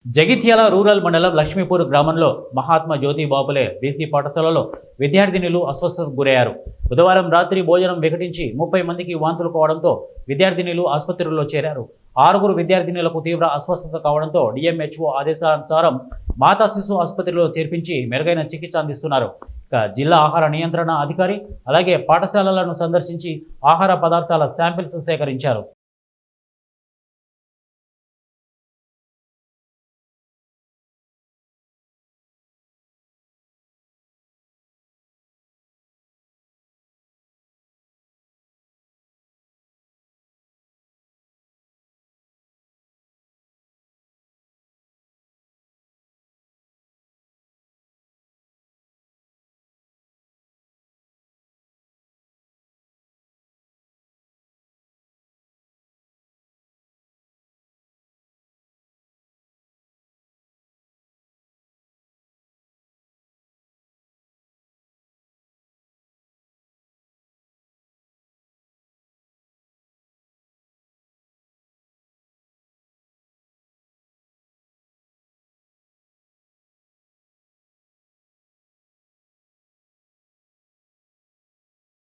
Jagtial rural మండలం లక్ష్మీపూర్ గ్రామంలో మహాత్మా జ్యోతి Baphule BC పాఠశాలలో విద్యార్థినులు అస్వస్థతకు గురయ్యారు. బుధవారం రాత్రి భోజనం వికటించి 30 మందికి వాంతులు కావడంతో విద్యార్థినులు ఆసుపత్రిలో చేరారు. 6 విద్యార్థినులకు తీవ్ర అస్వస్థత కావడంతో డిఎంహెచ్ఓ ఆదేశానుసారం మాతా శిశు ఆసుపత్రిలో చేర్పించి మెరుగైన చికిత్స అందిస్తున్నారు. జిల్లా ఆహార నియంత్రణ అధికారి అలాగే పాఠశాలలను సందర్శించి ఆహార పదార్థాల శాంపిల్స్ సేకరించారు.